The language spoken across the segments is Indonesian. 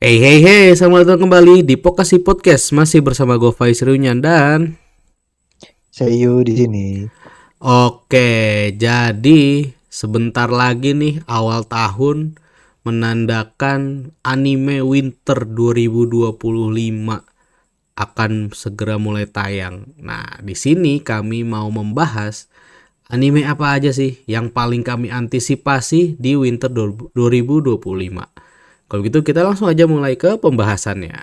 Hey hey hey, selamat datang kembali di Pokasi Podcast. Masih bersama gue Faiz Riunyan dan Seiyu di sini. oke, jadi sebentar lagi nih awal tahun menandakan anime Winter 2025 akan segera mulai tayang. Nah, di sini kami mau membahas anime apa aja sih yang paling kami antisipasi di Winter 2025. Kalau gitu kita langsung aja mulai ke pembahasannya.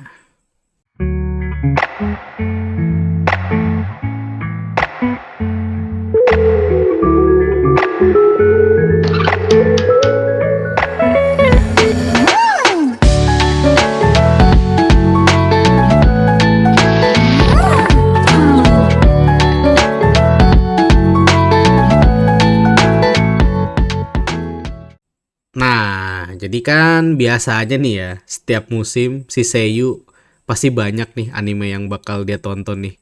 Nah, jadi kan biasa aja nih ya, setiap musim si Seiyu pasti banyak nih anime yang bakal dia tonton nih.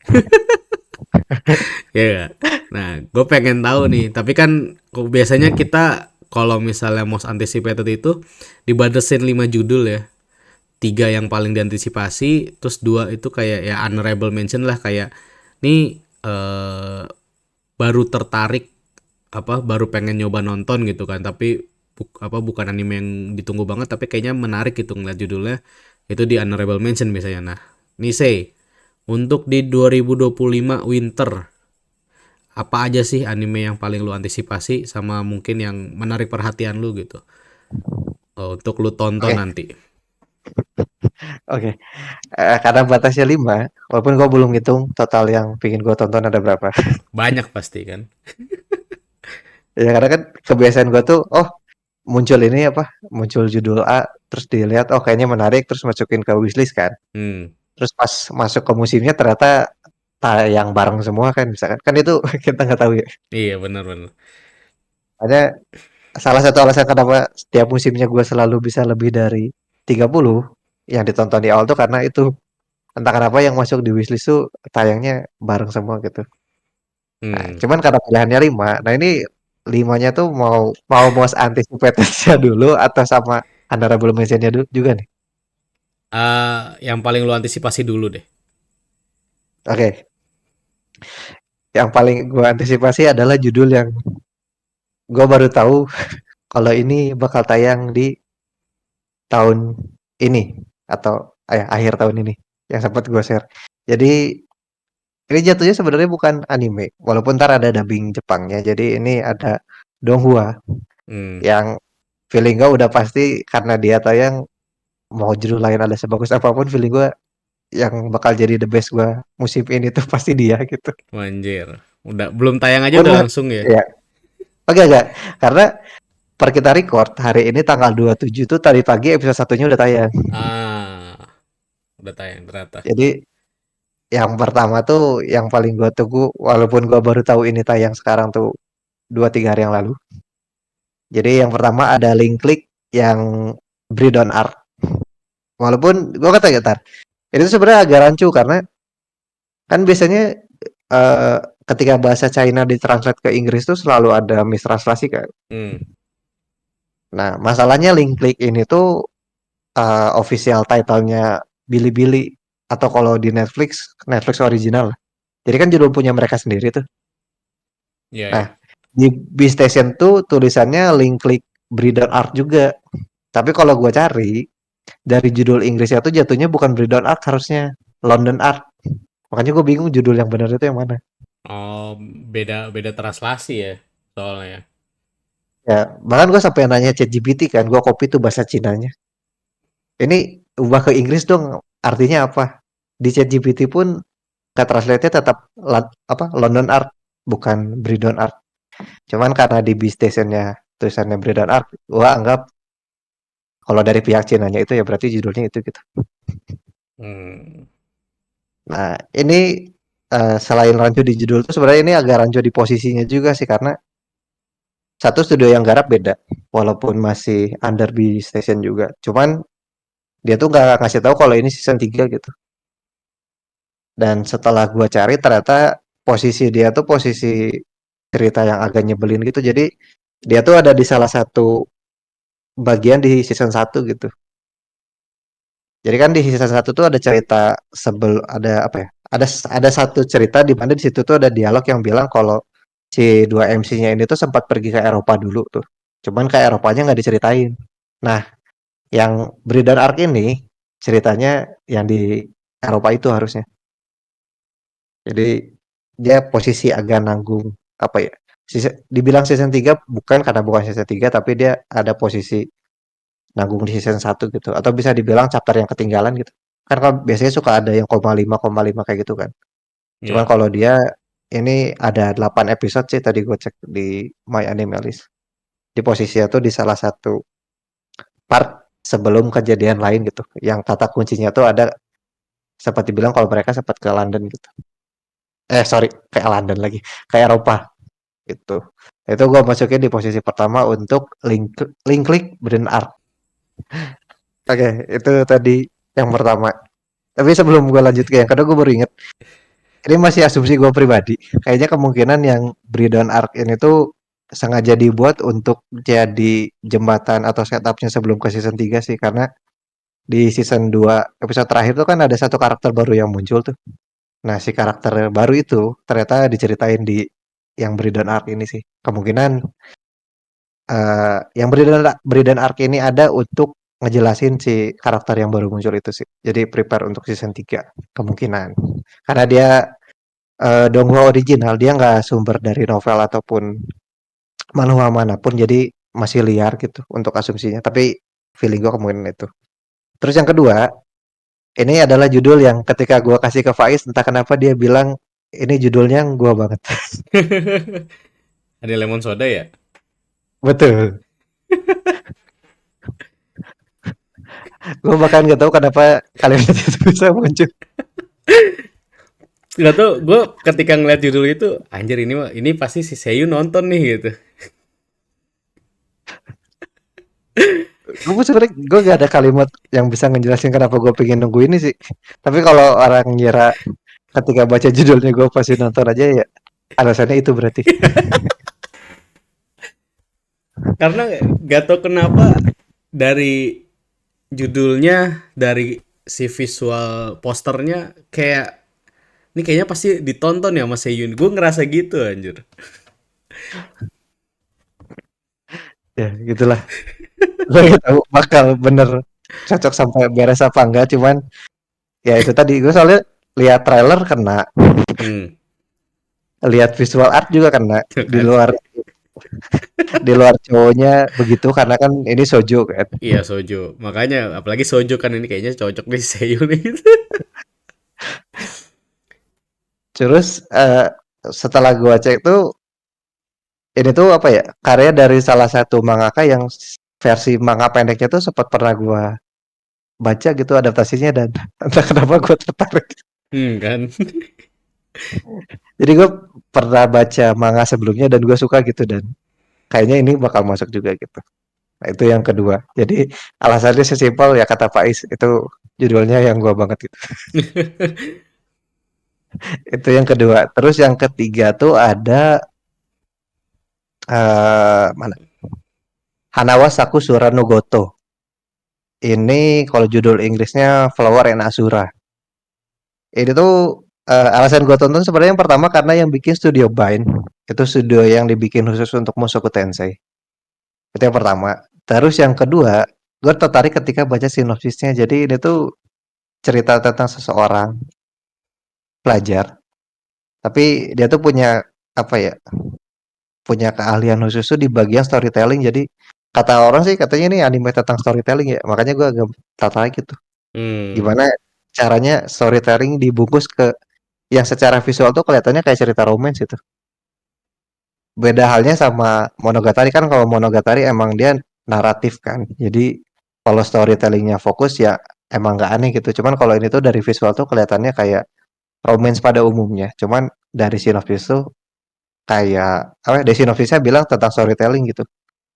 Ya nggak? Nah, gue pengen tahu nih, tapi kan biasanya kita kalau misalnya most anticipated itu dibatasin 5 judul ya. Tiga yang paling diantisipasi, terus dua itu kayak ya honorable mention lah kayak nih baru tertarik baru pengen nyoba nonton gitu kan tapi bukan anime yang ditunggu banget tapi kayaknya menarik gitu ngeliat judulnya itu di honorable mention biasanya. Nah, Nisei, untuk di 2025 winter apa aja sih anime yang paling lu antisipasi sama mungkin yang menarik perhatian lu gitu, untuk lu tonton Oke, nanti. oke. Karena batasnya 5, walaupun gua belum hitung total yang pingin gua tonton ada berapa. Banyak pasti kan. Ya karena kan kebiasaan gua tuh, muncul ini apa, muncul judul A, terus dilihat, oh kayaknya menarik, terus masukin ke wishlist kan. Hmm. Terus pas masuk ke musimnya ternyata tayang bareng semua kan, misalkan. Kan itu kita nggak tahu ya. Iya, benar-benar. Ada salah satu alasan kenapa setiap musimnya gua selalu bisa lebih dari 30 yang ditonton di awal tuh karena itu. Entah kenapa yang masuk di wishlist tuh tayangnya bareng semua gitu. Nah, Hmm. cuman karena pilihannya 5, nah ini 5-nya tuh mau mau most anticipated-nya dulu atau sama honorable mention-nya juga nih? Yang paling lu antisipasi dulu deh. Oke, yang paling gua antisipasi adalah judul yang gua baru tahu kalau ini bakal tayang di tahun ini atau akhir tahun ini yang sempat gua share. Jadi ini jatuhnya sebenarnya bukan anime, walaupun ntar ada dubbing Jepangnya. Jadi ini ada Donghua Hmm. yang feeling gue udah pasti karena dia tayang mau judul lain ada sebagus apapun feeling gue yang bakal jadi the best gue musim ini tuh pasti dia gitu. Anjir, udah belum tayang aja Pun udah langsung ya. ya, oke enggak, karena per kita record hari ini tanggal 27 tuh tadi pagi episode satunya udah tayang. Udah tayang ternyata. Jadi yang pertama tuh yang paling gue tunggu walaupun gue baru tahu ini tayang sekarang tuh 2-3 hari yang lalu. Jadi yang pertama ada link klik yang Breed on Art. Walaupun gue kata ya tar, itu sebenarnya agak rancu karena kan biasanya eh, ketika bahasa China ditranslate ke Inggris tuh selalu ada mistranslasi kan. Hmm. Nah, masalahnya link klik ini tuh official title-nya Bilibili atau kalau di Netflix, Netflix original. Jadi kan judul punya mereka sendiri tuh. Iya, Nah, iya. di B Station tuh tulisannya link klik Breeder Art juga. Tapi kalau gua cari dari judul Inggrisnya tuh jatuhnya bukan Breeder Art harusnya London Art. Makanya gue bingung judul yang benar itu yang mana. Oh, beda beda translasi ya soalnya. Ya, bahkan gue sampai nanya ChatGPT kan, gue copy tuh bahasa Cinanya. Ini ubah ke Inggris dong, artinya apa? Di ChatGPT pun kata translate-nya tetap London Art, bukan Bridon Art. Cuman karena di B Station-nya tulisannya Bridon Art, gua anggap kalau dari pihak Cinanya itu ya berarti judulnya itu gitu. Hmm. Nah, ini selain rancu di judul tuh sebenarnya ini agak rancu di posisinya juga sih karena satu studio yang garap beda, walaupun masih under B Station juga. Cuman dia tuh nggak ngasih tahu kalau ini season 3 gitu. Dan setelah gua cari ternyata posisi dia tuh posisi cerita yang agak nyebelin gitu. Jadi dia tuh ada di salah satu bagian di season 1 gitu. Jadi kan di season satu tuh ada cerita ada apa ya? Ada satu cerita di mana di situ tuh ada dialog yang bilang kalau si dua MC-nya ini tuh sempat pergi ke Eropa dulu tuh. Cuman ke Eropanya nggak diceritain. Nah, yang Brie Arc ini ceritanya yang di Eropa itu harusnya. Jadi dia posisi agak nanggung apa ya? Dibilang season 3 bukan karena bukan season 3 tapi dia ada posisi nanggung di season satu gitu atau bisa dibilang chapter yang ketinggalan gitu. Kan kalau biasanya suka ada yang koma lima kayak gitu kan. Cuman Ya. kalau dia ini ada 8 episode sih tadi gue cek di My Anime List. Di posisinya tuh di salah satu part sebelum kejadian lain gitu. Yang kata kuncinya tuh ada seperti bilang kalau mereka sempat ke London gitu. Sorry, ke London lagi, ke Eropa gitu. Itu gue masukin di posisi pertama untuk link klik Brain Art. Oke, itu tadi yang pertama. Tapi sebelum gue lanjut ke yang kedua, gue baru inget. Ini masih asumsi gue pribadi. Kayaknya kemungkinan yang Breakdown Arc ini tuh sengaja dibuat untuk jadi jembatan atau setupnya sebelum ke season 3 sih. Karena di season 2 episode terakhir tuh kan ada satu karakter baru yang muncul tuh. Nah si karakter baru itu ternyata diceritain di yang Breakdown Arc ini sih. Kemungkinan yang Breakdown Arc ini ada untuk ngejelasin si karakter yang baru muncul itu sih. Jadi prepare untuk season 3 kemungkinan. Karena dia donghua original dia nggak sumber dari novel ataupun manhwa manapun jadi masih liar gitu untuk asumsinya tapi feeling gue kemungkinan itu. Terus yang kedua ini adalah judul yang ketika gue kasih ke Faiz entah kenapa dia bilang ini judulnya gue banget. Ada lemon soda ya? Betul, gue bahkan nggak tahu kenapa kalimat itu bisa muncul. Nggak tau, gue ketika ngeliat judul itu, anjir ini pasti si Seiyu nonton nih gitu. Gue sebenarnya gue gak ada kalimat yang bisa ngejelasin kenapa gue pengen nunggu ini sih, tapi kalau orang ngira ketika baca judulnya gue pasti nonton aja ya alasannya itu berarti. Karena nggak tau kenapa dari judulnya, dari si visual posternya kayak ini kayaknya pasti ditonton ya sama Seiyu. Gue ngerasa gitu anjir. Ya gitulah. Gue nggak tahu bakal bener cocok sampai beres apa enggak, cuman ya itu tadi gue soalnya lihat trailer kena, Hmm, lihat visual art juga kena tuh di kan. luar di luar cowoknya begitu karena kan ini sojo kan. Iya Sojo. Makanya apalagi Sojo kan ini kayaknya cocok nih Seiyu nih. Terus setelah gue cek tuh ini tuh apa ya karya dari salah satu mangaka yang versi manga pendeknya tuh sempat pernah gue baca gitu adaptasinya dan entah kenapa gue tertarik. Kan. Jadi gue pernah baca manga sebelumnya dan gue suka gitu dan kayaknya ini bakal masuk juga gitu. Nah, itu yang kedua. Jadi alasannya sesimpel ya kata Faiz itu judulnya yang gua banget gitu. Itu yang kedua. Terus yang ketiga tuh ada mana? Hanawa Sakusura no Goto. Ini kalau judul Inggrisnya Flower and Asura. Ini tuh alasan gua tonton sebenarnya yang pertama karena yang bikin studio Bind itu studio yang dibikin khusus untuk Mushoku Tensei. Itu yang pertama. Terus yang kedua, gue tertarik ketika baca sinopsisnya. Jadi ini tuh cerita tentang seseorang pelajar, tapi dia tuh punya apa ya? Punya keahlian khusus tuh di bagian storytelling. Jadi kata orang sih katanya ini anime tentang storytelling ya. Makanya gue agak tertarik gitu. Hmm. Gimana caranya storytelling dibungkus ke yang secara visual tuh kelihatannya kayak cerita romance gitu. Beda halnya sama Monogatari kan kalau Monogatari emang dia naratif kan. Jadi kalau storytellingnya fokus ya emang nggak aneh gitu. Cuman kalau ini tuh dari visual tuh kelihatannya kayak romance pada umumnya. Cuman dari sinopsis tuh kayak apa ya, Desinovisa bilang tentang storytelling gitu.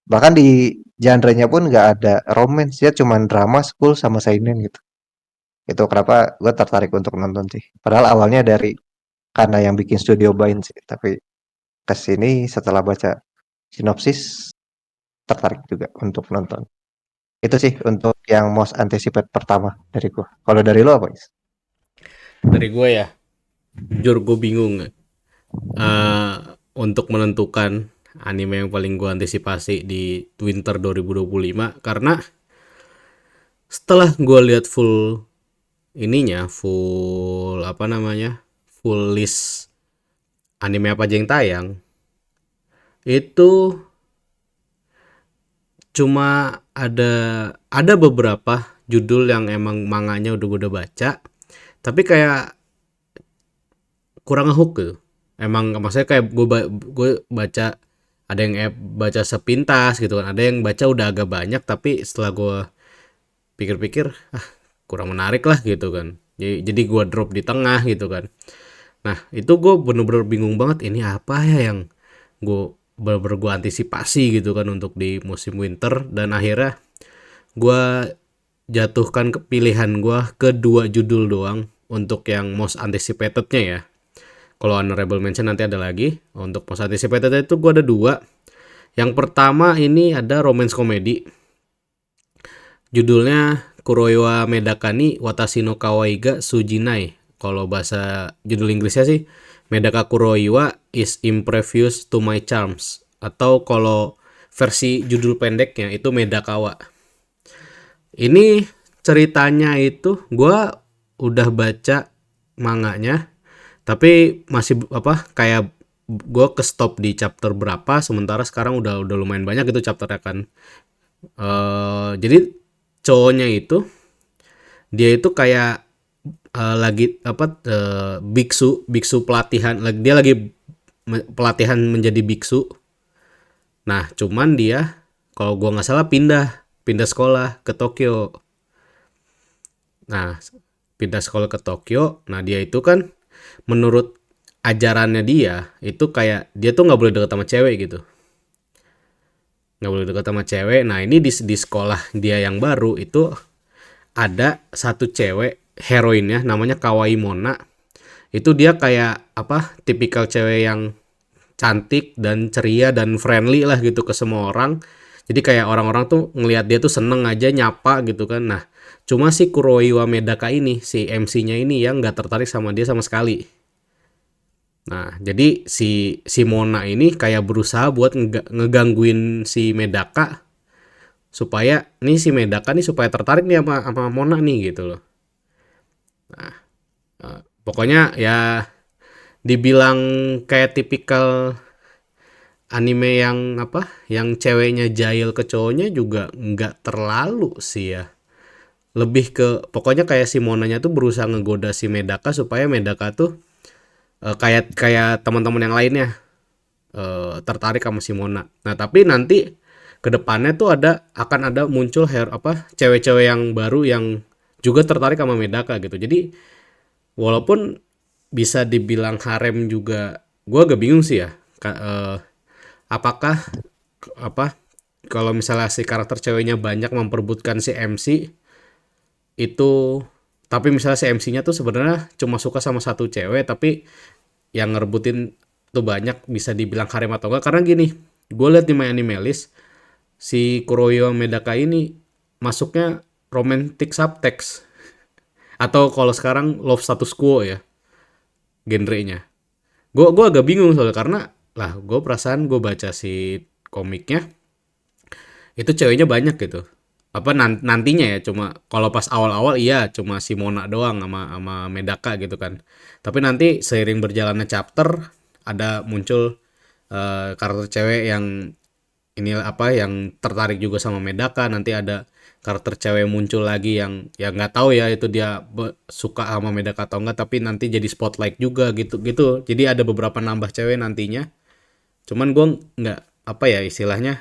Bahkan di genre-nya pun nggak ada romance, ya cuman drama, school, sama seinen gitu. Itu kenapa gue tertarik untuk nonton sih. Padahal awalnya dari karena yang bikin studio Bind sih, tapi kesini setelah baca sinopsis tertarik juga untuk nonton. Itu sih untuk yang most anticipate pertama dari gua. Kalau dari lo apa, Is? Dari gue ya, jujur gue bingung eh untuk menentukan anime yang paling gue antisipasi di Winter 2025 karena setelah gue lihat full ininya, full apa namanya, full list anime apa aja yang tayang, itu cuma ada beberapa judul yang emang manganya udah baca, tapi kayak kurang ngehook gitu. Emang maksudnya kayak gue baca, ada yang baca sepintas gitu kan, ada yang baca udah agak banyak tapi setelah gue pikir-pikir kurang menarik lah gitu kan. Jadi gue drop di tengah gitu kan. Nah itu gue bener-bener bingung banget, ini apa ya yang bener-bener gue antisipasi gitu kan untuk di musim winter, dan akhirnya gue jatuhkan ke pilihan gue ke dua judul doang untuk yang most anticipatednya ya. Kalau honorable mention nanti ada lagi. Untuk most anticipated itu gue ada dua. Yang pertama ini ada romance comedy. Judulnya Kuroiwa Medakani Watashi no Kawaii ga Sujinai. Kalau bahasa judul Inggrisnya sih Medaka Kuroiwa is impervious to my charms. Atau kalau versi judul pendeknya itu Medakawa. Ini ceritanya itu gue udah baca manganya, tapi masih apa kayak gue ke stop di chapter berapa, sementara sekarang udah lumayan banyak itu chapternya kan. Jadi cowoknya itu dia itu kayak lagi apa biksu biksu pelatihan, dia lagi pelatihan menjadi biksu. Nah cuman dia kalau gua nggak salah pindah pindah sekolah ke Tokyo. Nah pindah sekolah ke Tokyo, nah dia itu kan menurut ajarannya dia itu kayak dia tuh nggak boleh deket sama cewek gitu, nggak boleh deket sama cewek. Nah ini di sekolah dia yang baru itu ada satu cewek heroinnya namanya Kawaii Mona. Itu dia kayak apa, tipikal cewek yang cantik dan ceria dan friendly lah gitu ke semua orang. Jadi kayak orang-orang tuh ngelihat dia tuh seneng aja nyapa gitu kan. Nah cuma si Kuroiwa Medaka ini, si MC-nya ini yang nggak tertarik sama dia sama sekali. Nah, jadi si Mona ini kayak berusaha buat ngegangguin si Medaka supaya nih si Medaka nih supaya tertarik nih sama Mona nih gitu loh. Pokoknya ya dibilang kayak tipikal anime yang apa, yang ceweknya jahil ke cowoknya juga nggak terlalu sih ya. Lebih ke pokoknya kayak si Monanya tuh berusaha ngegoda si Medaka supaya Medaka tuh kayak kayak teman-teman yang lainnya tertarik sama si Mona. Nah tapi nanti kedepannya tuh akan ada muncul apa cewek-cewek yang baru yang juga tertarik sama Medaka gitu. Jadi walaupun bisa dibilang harem juga, gue agak bingung sih ya. Apakah apa kalau misalnya si karakter ceweknya banyak memperebutkan si MC itu, tapi misalnya si MC-nya tuh sebenarnya cuma suka sama satu cewek, tapi yang ngerebutin tuh banyak, bisa dibilang harem atau enggak? Karena gini, gue liat di My Anime List si Kuroyo Medaka ini masuknya romantic subtext, atau kalau sekarang love status quo ya genrenya. Gue agak bingung soalnya karena lah gue perasaan gue baca si komiknya itu ceweknya banyak gitu. Apa nantinya ya, cuma kalau pas awal-awal iya cuma si Mona doang sama Medaka gitu kan. Tapi nanti seiring berjalannya chapter ada muncul karakter cewek yang ini apa yang tertarik juga sama Medaka, nanti ada karakter cewek muncul lagi yang ya nggak tahu ya itu dia suka sama Medaka atau enggak, tapi nanti jadi spotlight juga gitu gitu. Jadi ada beberapa nambah cewek nantinya. Cuman gue nggak apa ya istilahnya,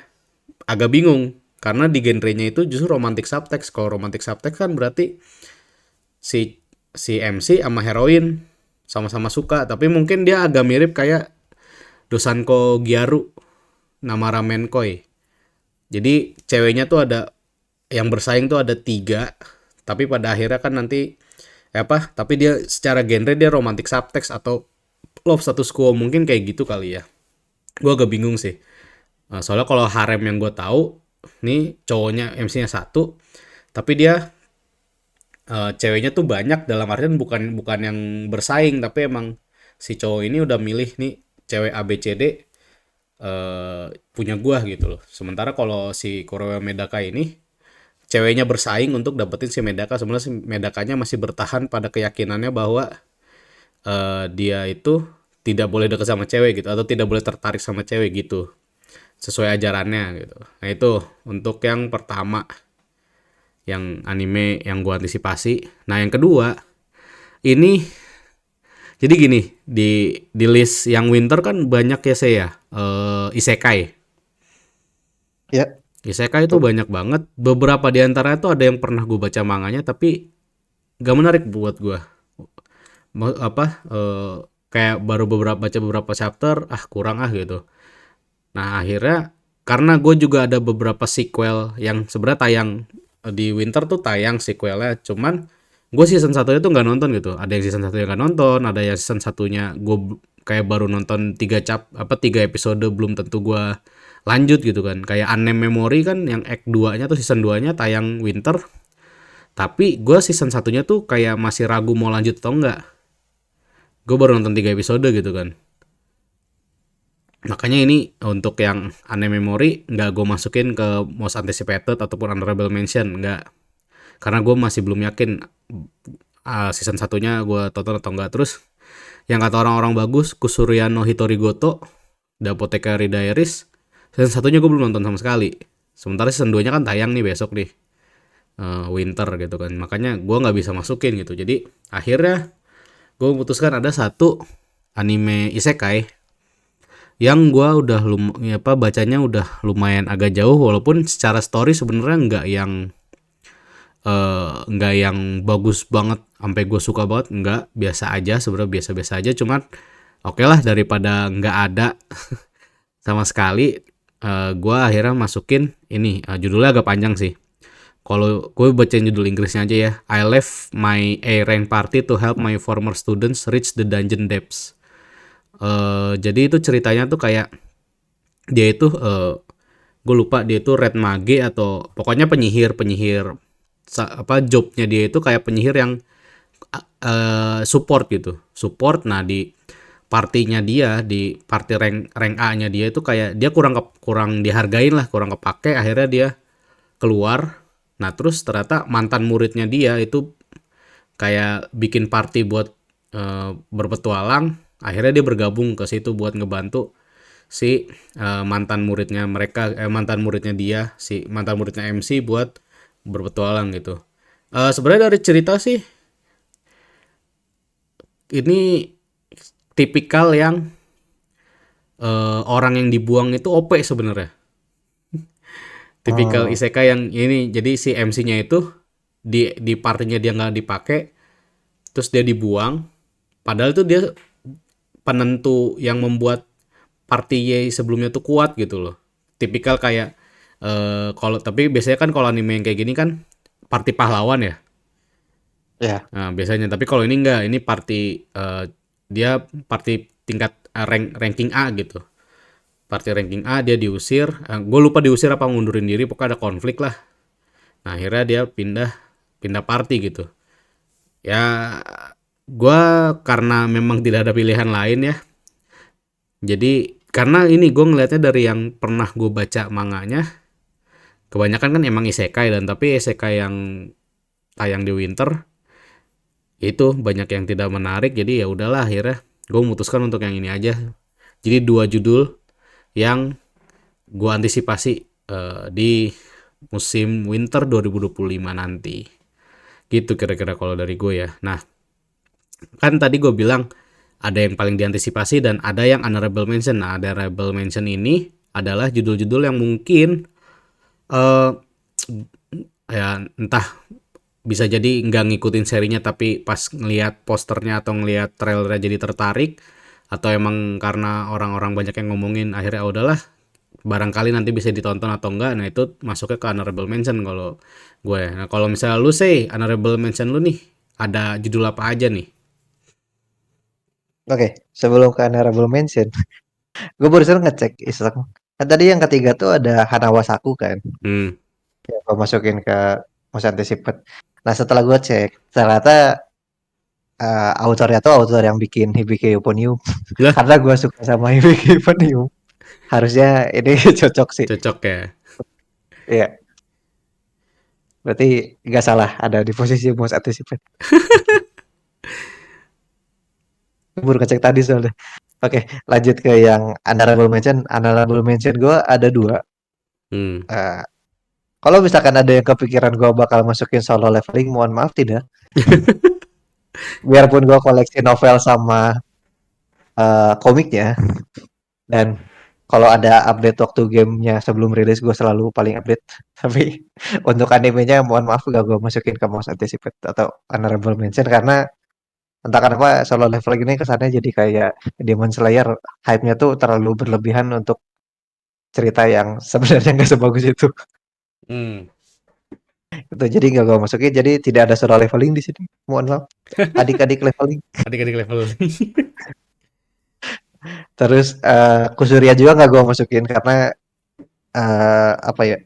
agak bingung karena di genrenya itu justru romantic subtext. Kalau romantic subtext kan berarti si si MC sama heroin sama-sama suka, tapi mungkin dia agak mirip kayak Dosanko Gyaru nama Ramen Koi. Jadi ceweknya tuh ada yang bersaing tuh ada tiga, tapi pada akhirnya kan nanti apa? Tapi dia secara genre dia romantic subtext atau love status quo, mungkin kayak gitu kali ya. Gue agak bingung sih. Soalnya kalau harem yang gue tahu nih cowoknya MC-nya satu, tapi dia ceweknya tuh banyak, dalam artian bukan bukan yang bersaing, tapi emang si cowok ini udah milih nih cewek A B C D punya gua gitu loh. Sementara kalau si Koreo Medaka ini ceweknya bersaing untuk dapetin si Medaka, sebenarnya si Medakanya masih bertahan pada keyakinannya bahwa dia itu tidak boleh deket sama cewek gitu, atau tidak boleh tertarik sama cewek gitu, sesuai ajarannya gitu. Nah itu untuk yang pertama, yang anime yang gua antisipasi. Nah yang kedua ini, jadi gini, di list yang winter kan banyak ya saya, isekai. Ya, Isekai itu betul. banyak banget. Beberapa di antara itu ada yang pernah gue baca manganya tapi gak menarik buat gue. Kayak baru baca beberapa chapter, ah kurang ah gitu. Nah akhirnya karena gue juga ada beberapa sequel yang sebenarnya tayang di winter tuh, tayang sequelnya, cuman gue season satunya tuh nggak nonton gitu. Ada yang season satunya nggak nonton, ada yang season satunya gue kayak baru nonton tiga episode, belum tentu gue lanjut gitu kan. Kayak Unnamed Memory kan yang act 2 nya tuh, season 2 nya tayang winter, tapi gue season satunya tuh kayak masih ragu mau lanjut atau enggak. Gue baru nonton 3 episode gitu kan. Makanya ini untuk yang Anime Memory nggak gue masukin ke most anticipated ataupun honorable mention, nggak. Karena gue masih belum yakin season satunya gue tonton atau enggak. Terus yang kata orang-orang bagus, Kusurian no Hitorigoto, The Apothecary Diaries, season satunya gue belum nonton sama sekali. Sementara season 2 nya kan tayang nih besok nih, winter gitu kan. Makanya gue nggak bisa masukin gitu. Jadi akhirnya gue memutuskan ada satu anime isekai yang gue udah bacanya udah lumayan agak jauh, walaupun secara story sebenarnya nggak yang bagus banget sampai gue suka banget, nggak, biasa aja sebenarnya, biasa-biasa aja, cuman oke lah daripada nggak ada sama sekali. Gue akhirnya masukin ini, judulnya agak panjang sih. Kalau gue bacain judul Inggrisnya aja ya, I left my A rank party to help my former students reach the dungeon depths. Jadi itu ceritanya tuh kayak dia itu, gue lupa dia itu red mage atau pokoknya penyihir, jobnya dia itu kayak penyihir yang support gitu, support. Nah di partinya dia, di party rank A nya dia itu kayak dia kurang dihargain lah, kurang kepake, akhirnya dia keluar. Nah terus ternyata mantan muridnya dia itu kayak bikin party buat berpetualang, akhirnya dia bergabung ke situ buat ngebantu si mantan muridnya dia, si mantan muridnya MC buat berpetualang gitu. Sebenarnya dari cerita sih ini tipikal yang orang yang dibuang itu OP sebenarnya. Tipikal Oh, isekai yang ini, jadi si MC-nya itu di partinya dia nggak dipakai, terus dia dibuang. Padahal itu dia penentu yang membuat party sebelumnya tuh kuat gitu loh. Tipikal kayak kalau tapi biasanya kan kalau anime yang kayak gini kan party pahlawan ya. ya. Nah, biasanya, tapi kalau ini enggak, ini party dia party tingkat ranking A gitu. Party ranking A, dia diusir. Gue lupa diusir apa ngundurin diri, pokoknya ada konflik lah. Nah, akhirnya dia pindah pindah party gitu. Ya, gue karena memang tidak ada pilihan lain ya. Jadi karena ini gue ngelihatnya dari yang pernah gue baca manganya, kebanyakan kan emang isekai, dan tapi isekai yang tayang di winter itu banyak yang tidak menarik. Jadi ya udahlah, akhirnya gue memutuskan untuk yang ini aja. Jadi dua judul yang gue antisipasi di musim winter 2025 nanti. Gitu kira-kira kalau dari gue ya. Nah, kan tadi gue bilang ada yang paling diantisipasi dan ada yang honorable mention. Nah, ada honorable mention ini adalah judul-judul yang mungkin eh ya entah, bisa jadi nggak ngikutin serinya, tapi pas ngelihat posternya atau ngelihat trailernya jadi tertarik, atau emang karena orang-orang banyak yang ngomongin akhirnya udahlah, barangkali nanti bisa ditonton atau enggak. Nah itu masuknya ke honorable mention kalau gue. Nah kalau misalnya lu say honorable mention lu nih, ada judul apa aja nih? Oke, sebelum ke honorable mention, gue barusan ngecek iseng. Kan tadi yang ketiga tuh ada Hanawasaku kan, Hmm. yang gue masukin ke Most Anticipated. Nah setelah gue cek, ternyata autornya tuh autor yang bikin Hibiki Euphonium. Lah, Karena gue suka sama Hibiki Euphonium, harusnya ini cocok sih. cocok ya. Iya, berarti nggak salah ada di posisi Most Anticipated. Baru ngecek tadi soalnya. Oke, lanjut ke yang honorable mention. Honorable mention gue ada dua. Hmm. Eh, Kalau misalkan ada yang kepikiran gue bakal masukin solo leveling, mohon maaf tidak. Biarpun gue koleksi novel sama komiknya, dan kalau ada update waktu gamenya sebelum rilis gue selalu paling update. Tapi untuk animenya mohon maaf gak gue masukin ke most anticipate atau honorable mention karena entah kenapa solo leveling ini kesannya jadi kayak Demon Slayer, hype-nya tuh terlalu berlebihan untuk cerita yang sebenarnya nggak sebagus itu. Hmm. Itu jadi nggak gue masukin, jadi tidak ada solo leveling di sini. Mohon maaf. Adik-adik leveling. Adik-adik level. Terus Kusuria juga nggak gue masukin karena apa ya?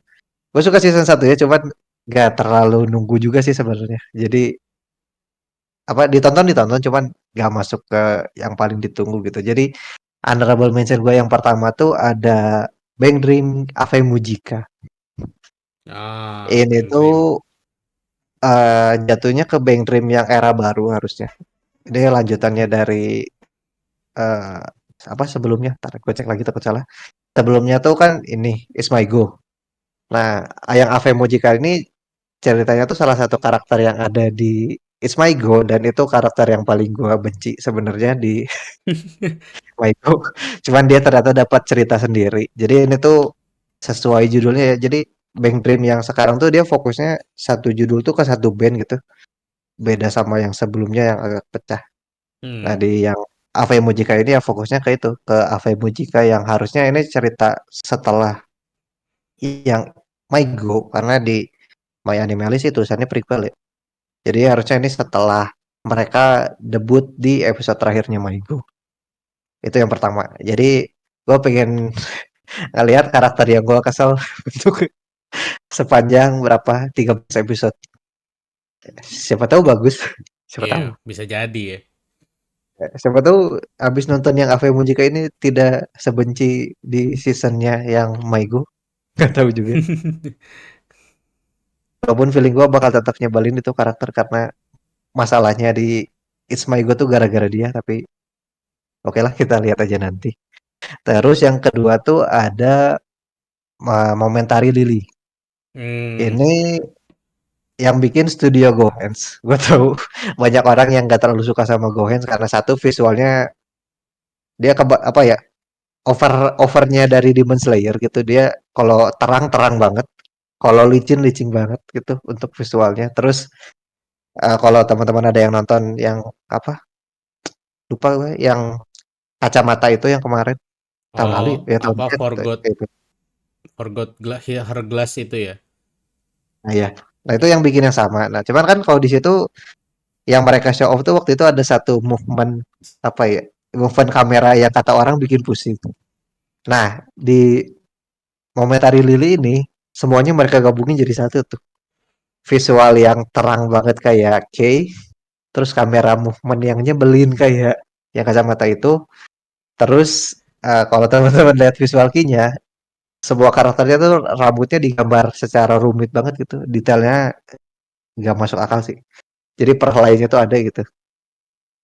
Gue suka season satu ya, cuman nggak terlalu nunggu juga sih sebenarnya. Jadi apa ditonton ditonton, cuman nggak masuk ke yang paling ditunggu gitu. Jadi honorable mention gue yang pertama tuh ada Bang Dream Ave Mujika. Ah, Ini Bang tuh Dream. jatuhnya ke Bang Dream yang era baru harusnya. Ini lanjutannya dari eh apa sebelumnya? Ntar gue cek lagi takut salah. Sebelumnya tuh kan ini Is My Go. Nah, yang Ave Mujika ini ceritanya tuh salah satu karakter yang ada di It's My Go dan itu karakter yang paling gua benci sebenarnya di My Go. Cuman dia ternyata dapat cerita sendiri. Jadi ini tuh sesuai judulnya ya. Jadi Bang Dream yang sekarang tuh dia fokusnya satu judul tuh ke satu band gitu. Beda sama yang sebelumnya yang agak pecah. Nah, Hmm. di yang Ave Mujika ini ya fokusnya ke itu, ke Ave Mujika yang harusnya ini cerita setelah yang My Go karena di My Animalist sih tulisannya prequel ya. Jadi harusnya ini setelah mereka debut di episode terakhirnya Maigo. Itu yang pertama. Jadi gue pengen ngelihat karakter yang gue kesel untuk sepanjang berapa 13 episode. Siapa tahu bagus. Siapa Iya, tahu. bisa jadi ya. Siapa tahu abis nonton yang Ave Mujika ini tidak sebenci di seasonnya yang Maigo. Gak tahu juga. Walaupun feeling gue bakal tetap nyebalin itu karakter karena masalahnya di It's Maigo tuh gara-gara dia. Tapi oke lah kita lihat aja nanti. Terus yang kedua tuh ada Momentary Lily. Hmm. Ini yang bikin studio Gohans. Gue tahu banyak orang yang gak terlalu suka sama Gohans karena satu visualnya dia apa ya overnya dari Demon Slayer gitu. Dia kalau terang terang banget, kalau licin licin banget gitu untuk visualnya. Terus kalau teman-teman ada yang nonton yang apa lupa gue yang kacamata itu yang kemarin tahun lalu Oh, ya tahun apa ini itu. Forgot glass ya, her glass itu ya. Nah ya, nah itu yang bikin yang sama. Nah cuman kan kalau di situ yang mereka show off tuh waktu itu ada satu movement apa ya movement kamera yang kata orang bikin pusing. Nah di Momentary Lily ini semuanya mereka gabungin jadi satu tuh visual yang terang banget kayak Kay, terus kamera movement yang nyebelin kayak yang kacamata itu, terus kalau teman-teman lihat visual key-nya sebuah karakternya tuh rambutnya digambar secara rumit banget gitu, detailnya nggak masuk akal sih. Jadi per helainya tuh ada gitu.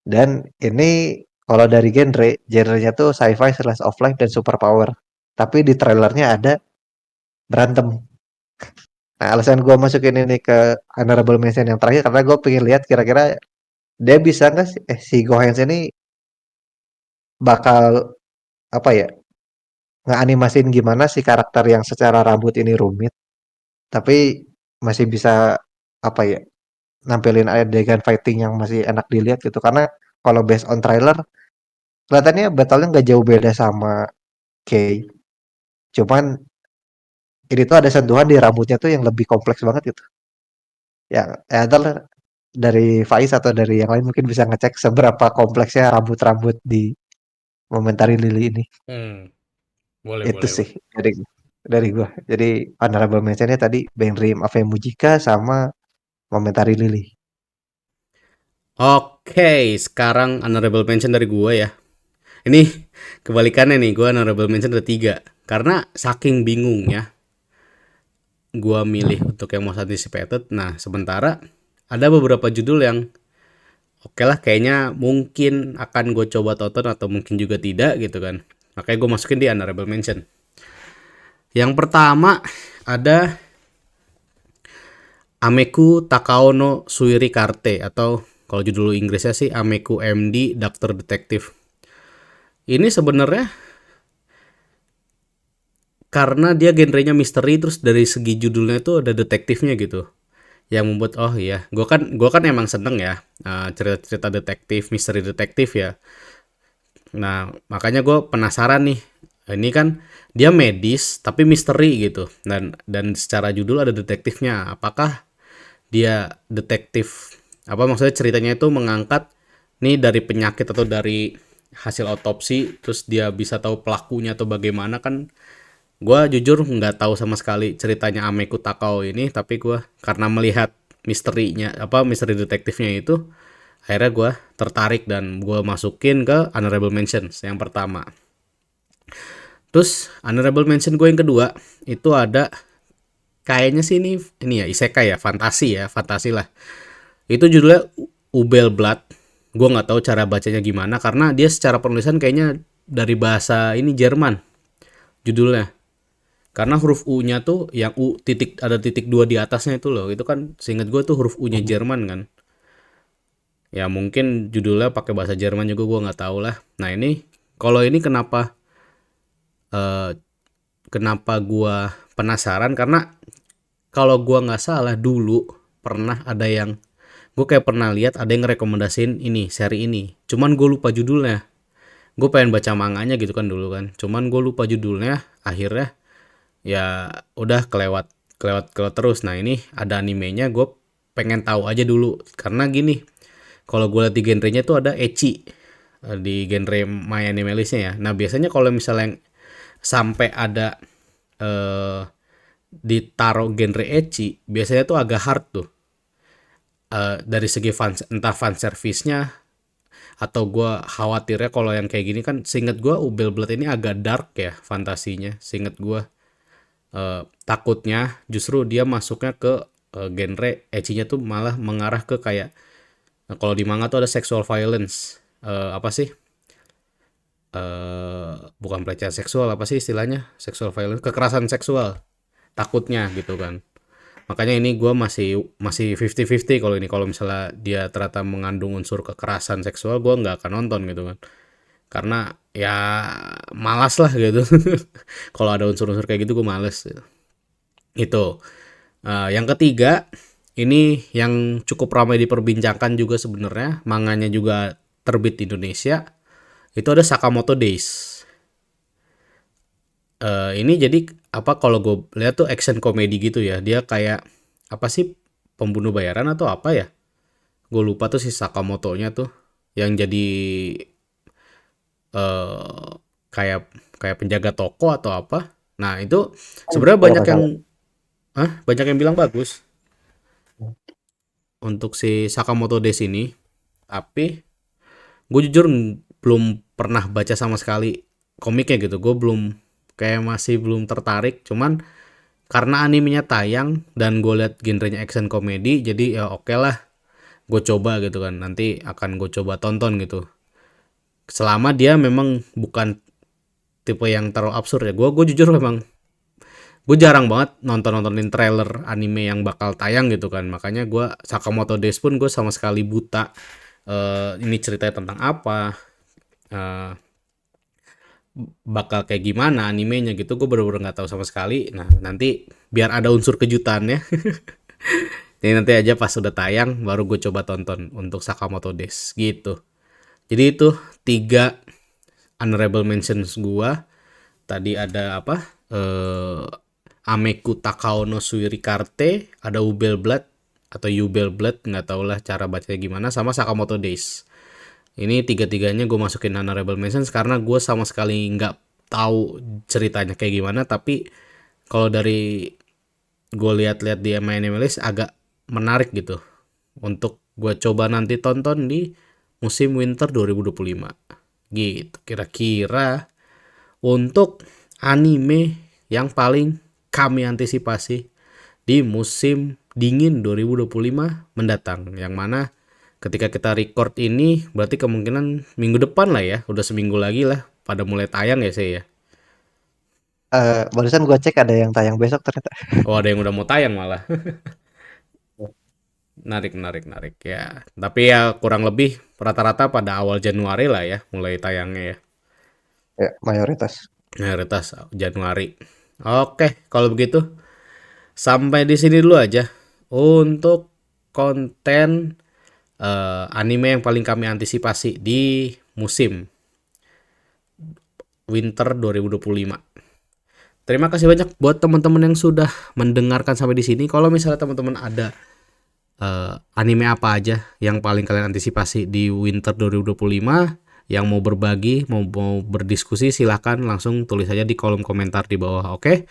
Dan ini kalau dari genrenya tuh sci-fi slash of life dan super power. Tapi di trailernya ada berantem. Nah, alasan gue masukin ini ke honorable mention yang terakhir karena gue pengen lihat kira-kira dia bisa nggak sih, si Gohens ini bakal apa ya ngeanimasin gimana si karakter yang secara rambut ini rumit, tapi masih bisa apa ya nampilin adegan fighting yang masih enak dilihat gitu. Karena kalau based on trailer kelihatannya battle-nya nggak jauh beda sama Kay. Cuman ini tuh ada sentuhan di rambutnya tuh yang lebih kompleks banget gitu. Ya adalah dari Faiz atau dari yang lain mungkin bisa ngecek seberapa kompleksnya rambut-rambut di Momentary Lily ini. Hmm. Boleh, Itu boleh, sih boleh. dari gua. Jadi honorable mention-nya tadi Benrim Ave Mujika sama Momentari Lily. Oke, sekarang honorable mention dari gue ya. Ini kebalikannya nih, gue honorable mention ada tiga. Karena saking bingungnya, gue milih untuk yang most anticipated. Nah, sementara ada beberapa judul yang oke lah kayaknya mungkin akan gue coba tonton atau mungkin juga tidak gitu kan. Makanya gue masukin di honorable mention. Yang pertama ada Ameku Takao no Suiri Karte atau kalau judul Inggrisnya sih Ameku MD Doctor Detective. Ini sebenarnya karena dia genrenya misteri terus dari segi judulnya itu ada detektifnya gitu. Yang membuat oh iya, gua kan emang seneng ya cerita-cerita detektif, misteri detektif ya. Nah, makanya gue penasaran nih. Ini kan dia medis tapi misteri gitu. Dan secara judul ada detektifnya. Apakah dia detektif apa maksudnya ceritanya itu mengangkat nih dari penyakit atau dari hasil otopsi terus dia bisa tahu pelakunya atau bagaimana kan gue jujur nggak tahu sama sekali ceritanya Ameku Takao ini tapi gue karena melihat misterinya apa misteri detektifnya itu akhirnya gue tertarik dan gue masukin ke honorable mentions yang pertama. Terus honorable mention gue yang kedua itu ada kayaknya sih ini ya isekai ya fantasi lah. Itu judulnya Ubel Blood. Gue nggak tahu cara bacanya gimana karena dia secara penulisan kayaknya dari bahasa ini Jerman judulnya. Karena huruf U-nya tuh yang U titik ada titik dua di atasnya itu loh. Itu kan seingat gue tuh huruf U-nya Jerman kan. Ya mungkin judulnya pakai bahasa Jerman juga gue nggak tahu lah. Nah ini kalau ini eh, kenapa gue penasaran karena kalau gue nggak salah dulu pernah ada yang gue kayak pernah lihat ada yang rekomendasiin ini seri ini. Cuman gue lupa judulnya. Gue pengen baca manganya gitu kan dulu kan. Cuman gue lupa judulnya. Akhirnya ya udah kelewat terus. Nah ini ada animenya gue pengen tahu aja dulu karena gini kalau gue lihat di genrenya tuh ada ecchi di genre My Anime List-nya ya. Nah biasanya kalau misalnya sampai ada eh, ditaruh genre ecchi biasanya tuh agak hard tuh. Dari segi entah fan service-nya atau gue khawatirnya kalau yang kayak gini kan seinget gue Ubel Blood ini agak dark ya fantasinya seinget gue takutnya justru dia masuknya ke genre ecchinya tuh malah mengarah ke kayak kalau di manga tuh ada sexual violence apa sih bukan pelecehan seksual apa sih istilahnya sexual violence kekerasan seksual takutnya gitu kan makanya ini gue masih masih 50-50 kalau ini kalau misalnya dia ternyata mengandung unsur kekerasan seksual gue nggak akan nonton gitu kan karena ya malas lah gitu kalau ada unsur-unsur kayak gitu gue males gitu. Itu yang ketiga ini yang cukup ramai diperbincangkan juga sebenarnya manganya juga terbit di Indonesia itu ada Sakamoto Days. Ini jadi apa kalau gue lihat tuh action komedi gitu ya dia kayak apa sih pembunuh bayaran atau apa ya gue lupa tuh si Sakamotonya tuh yang jadi eh kayak kayak penjaga toko atau apa. Nah, itu sebenarnya Kalau nggak salah. banyak yang bilang bagus untuk si Sakamoto Days ini. Tapi gue jujur belum pernah baca sama sekali komiknya gitu. Gue belum kayak masih belum tertarik. Cuman karena animenya tayang dan gue liat genrenya action komedi, jadi ya oke lah. Gue coba gitu kan. Nanti akan gue coba tonton gitu. Selama dia memang bukan tipe yang terlalu absurd ya. Gue jujur memang gue jarang banget nontonin trailer anime yang bakal tayang gitu kan makanya gue Sakamoto Days pun gue sama sekali buta ini ceritanya tentang apa eh, bakal kayak gimana animenya gitu gue bener-bener nggak tahu sama sekali nah nanti biar ada unsur kejutannya jadi nanti aja pas udah tayang baru gue coba tonton untuk Sakamoto Days gitu jadi itu tiga honorable mentions gue tadi ada apa Ameku Takao no Suirikarte, ada Ubel Blood atau Ubel Blood, nggak tau lah cara bacanya gimana, sama Sakamoto Days. Ini tiga-tiganya gue masukin honorable mentions karena gue sama sekali nggak tahu ceritanya kayak gimana, tapi kalau dari gue lihat-lihat di My Anime List agak menarik gitu untuk gue coba nanti tonton di musim winter 2025 gitu. Kira-kira untuk anime yang paling kami antisipasi di musim dingin 2025 mendatang, yang mana ketika kita record ini berarti kemungkinan minggu depan lah ya, udah seminggu lagi lah pada mulai tayang ya saya ya. Barusan gua cek ada yang tayang besok ternyata. Oh, ada yang udah mau tayang malah. Menarik, menarik, menarik ya. Tapi ya kurang lebih rata-rata pada awal Januari lah ya mulai tayangnya ya. Ya, mayoritas. Mayoritas Januari. Oke, kalau begitu sampai di sini dulu aja untuk konten anime yang paling kami antisipasi di musim winter 2025. Terima kasih banyak buat teman-teman yang sudah mendengarkan sampai di sini. Kalau misalnya teman-teman ada anime apa aja yang paling kalian antisipasi di winter 2025, yang mau berbagi, mau berdiskusi, silahkan langsung tulis aja di kolom komentar di bawah. Oke,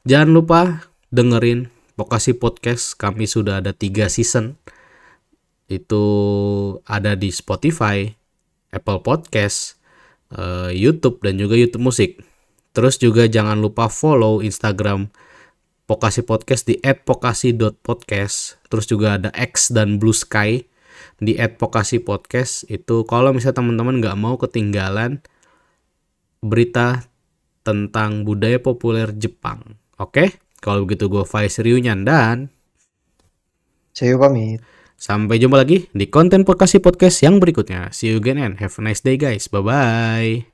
jangan lupa dengerin Pokasi Podcast. Kami sudah ada 3 season. Itu ada di Spotify, Apple Podcast, YouTube, dan juga YouTube Musik. Terus juga jangan lupa follow Instagram Pokasi Podcast di @pokasi.podcast. Terus juga ada X dan Blue Sky di @pokasi podcast. Itu kalau misalnya teman-teman nggak mau ketinggalan berita tentang budaya populer Jepang. Oke, kalau begitu gue Faiz Riunyan dan See you, pamit. sampai jumpa lagi di konten Pokasi Podcast yang berikutnya. See you again and have a nice day guys. Bye-bye.